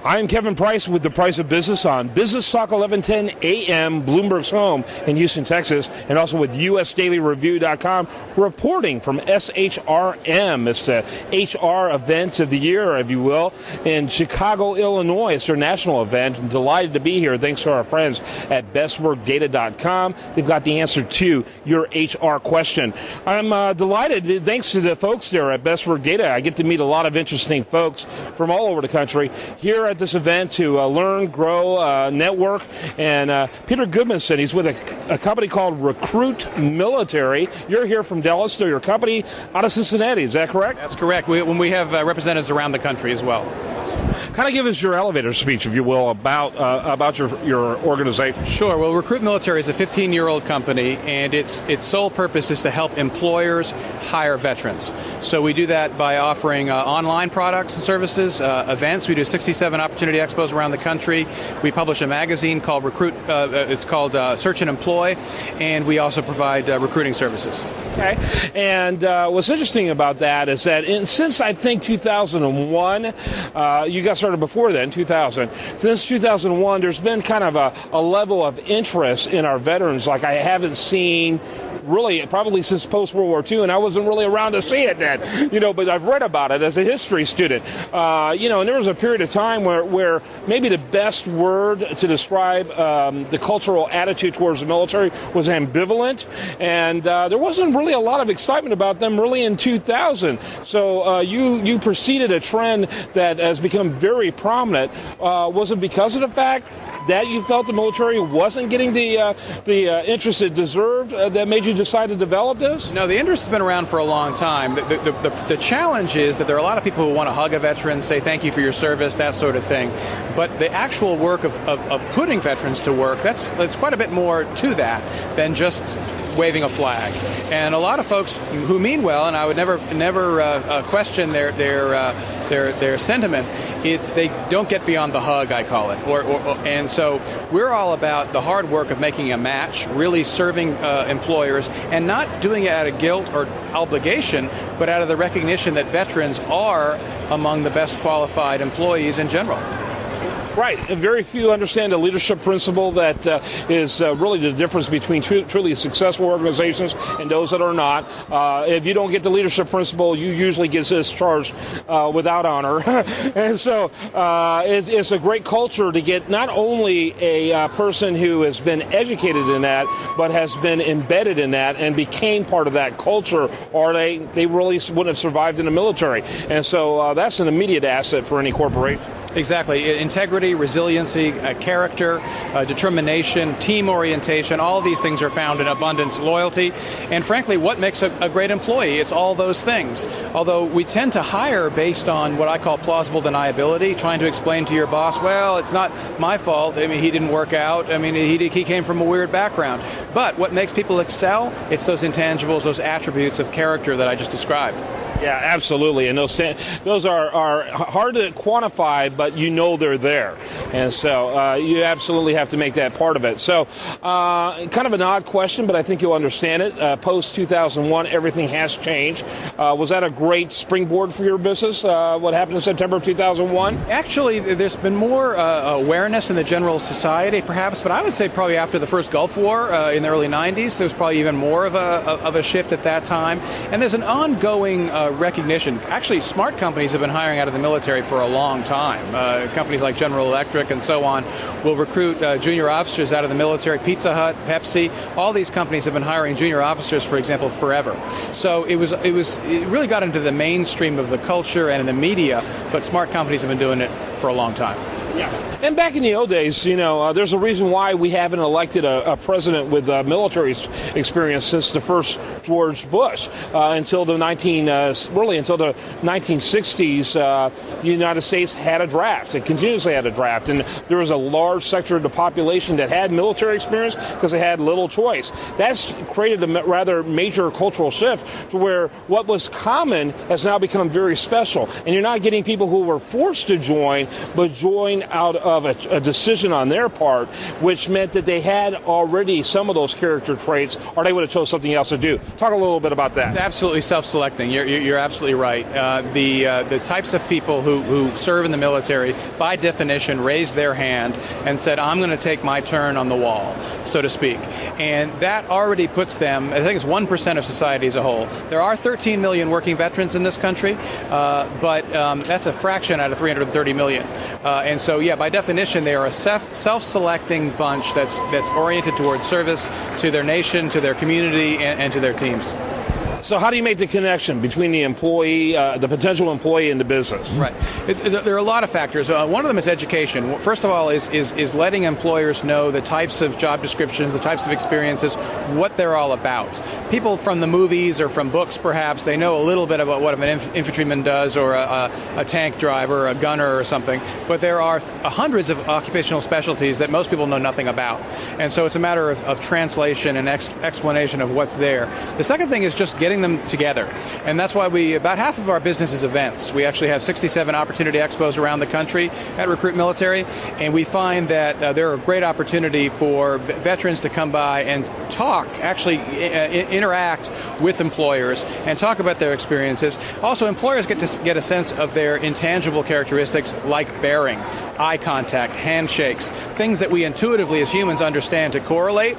I'm Kevin Price with The Price of Business on Business Talk 1110 AM, Bloomberg's home in Houston, Texas, and also with USDailyReview.com, reporting from SHRM. It's the HR event of the year, if you will, in Chicago, Illinois. It's their national event. I'm delighted to be here thanks to our friends at bestworkdata.com. They've got the answer to your HR question. I'm delighted, thanks to the folks there at Best Work Data. I get to meet a lot of interesting folks from all over the country here at this event to learn, grow, network. And Peter Goodmanson, he's with a company called Recruit Military. You're here from Dallas, so your company out of Cincinnati. Is that correct? That's correct. We have representatives around the country as well. Kind of give us your elevator speech, if you will, about your organization. Sure. Well, Recruit Military is a 15-year-old company, and its sole purpose is to help employers hire veterans. So we do that by offering online products and services, events. We do 67 opportunity expos around the country. We publish a magazine called Recruit. It's called Search and Employ, and we also provide recruiting services. Okay. And what's interesting about that is that since I think 2001, you got started before then, 2000. Since 2001, there's been kind of a level of interest in our veterans like I haven't seen really probably since post-World War II, and I wasn't really around to see it then, but I've read about it as a history student. And there was a period of time where maybe the best word to describe the cultural attitude towards the military was ambivalent, and there wasn't really a lot of excitement about them really in 2000. So you preceded a trend that has become very prominent. Was it because of the fact that you felt the military wasn't getting the interest it deserved that made you decide to develop this? No, the interest has been around for a long time. The challenge is that there are a lot of people who want to hug a veteran, say thank you for your service, that sort of thing. But the actual work of putting veterans to work, that's quite a bit more to that than just waving a flag. And a lot of folks who mean well, and I would never question their sentiment, it's they don't get beyond the hug, I call it. And so we're all about the hard work of making a match, really serving employers, and not doing it out of guilt or obligation, but out of the recognition that veterans are among the best qualified employees in general. Right. Very few understand the leadership principle that is really the difference between truly successful organizations and those that are not. If you don't get the leadership principle, you usually get discharged without honor. And so it's a great culture to get not only a person who has been educated in that, but has been embedded in that and became part of that culture, or they really wouldn't have survived in the military. And so that's an immediate asset for any corporation. Exactly. Integrity, resiliency, character, determination, team orientation, all of these things are found in abundance. Loyalty, and frankly, what makes a great employee? It's all those things. Although we tend to hire based on what I call plausible deniability, trying to explain to your boss, well, it's not my fault. I mean, he didn't work out. I mean, he came from a weird background. But what makes people excel? It's those intangibles, those attributes of character that I just described. Yeah, absolutely, and those are hard to quantify, but they're there, and so you absolutely have to make that part of it. So, kind of an odd question, but I think you'll understand it. Post 2001, everything has changed. Was that a great springboard for your business? What happened in September of 2001? Actually, there's been more awareness in the general society, perhaps, but I would say probably after the first Gulf War in the early 90s, there was probably even more of a shift at that time, and there's an ongoing recognition. Actually, smart companies have been hiring out of the military for a long time. Companies like General Electric and so on will recruit junior officers out of the military. Pizza Hut, Pepsi, all these companies have been hiring junior officers, for example, forever. So it really got into the mainstream of the culture and in the media, but smart companies have been doing it for a long time. Yeah. And back in the old days, there's a reason why we haven't elected a president with military experience since the first George Bush until the 1960s. The United States had a draft. It continuously had a draft, and there was a large sector of the population that had military experience because they had little choice. That's created a rather major cultural shift to where what was common has now become very special, and you're not getting people who were forced to join, but join out of a decision on their part, which meant that they had already some of those character traits, or they would have chose something else to do. Talk a little bit about that. It's absolutely self-selecting. You're absolutely right. The types of people who serve in the military, by definition, raised their hand and said, I'm going to take my turn on the wall, so to speak. And that already puts them, I think it's 1% of society as a whole. There are 13 million working veterans in this country, but that's a fraction out of 330 million. And so, yeah, by definition, they are a self-selecting bunch that's oriented towards service to their nation, to their community, and to their teams. So how do you make the connection between the employee, the potential employee, and the business? Right. There are a lot of factors. One of them is education. First of all, is letting employers know the types of job descriptions, the types of experiences, what they're all about. People from the movies or from books, perhaps, they know a little bit about what an infantryman does, or a tank driver, or a gunner, or something. But there are hundreds of occupational specialties that most people know nothing about. And so it's a matter of translation and explanation of what's there. The second thing is just getting them together. And that's why about half of our business is events. We actually have 67 opportunity expos around the country at Recruit Military, and we find that they're a great opportunity for veterans to come by and talk, actually interact with employers and talk about their experiences. Also, employers get to get a sense of their intangible characteristics like bearing, eye contact, handshakes, things that we intuitively as humans understand to correlate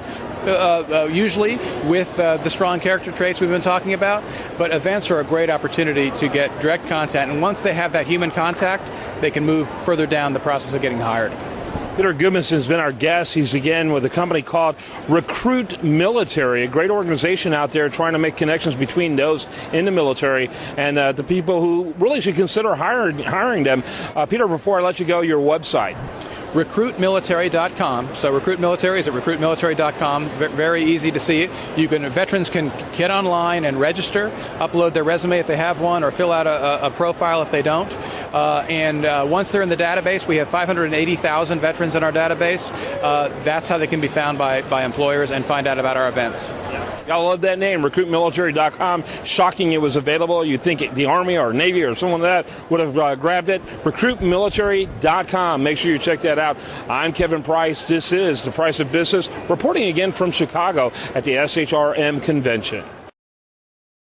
usually with the strong character traits we've been talking about, but events are a great opportunity to get direct contact, and once they have that human contact, they can move further down the process of getting hired. Peter Goodmanson has been our guest. He's again with a company called Recruit Military, a great organization out there trying to make connections between those in the military and the people who really should consider hiring them. Peter, before I let you go, your website. RecruitMilitary.com. So Recruit Military is at RecruitMilitary.com. Very easy to see. Veterans can get online and register, upload their resume if they have one, or fill out a profile if they don't. And once they're in the database, we have 580,000 veterans in our database. That's how they can be found by employers and find out about our events. I love that name, RecruitMilitary.com. Shocking it was available. You'd think the Army or Navy or someone like that would have grabbed it. RecruitMilitary.com. Make sure you check that out. I'm Kevin Price. This is The Price of Business, reporting again from Chicago at the SHRM convention.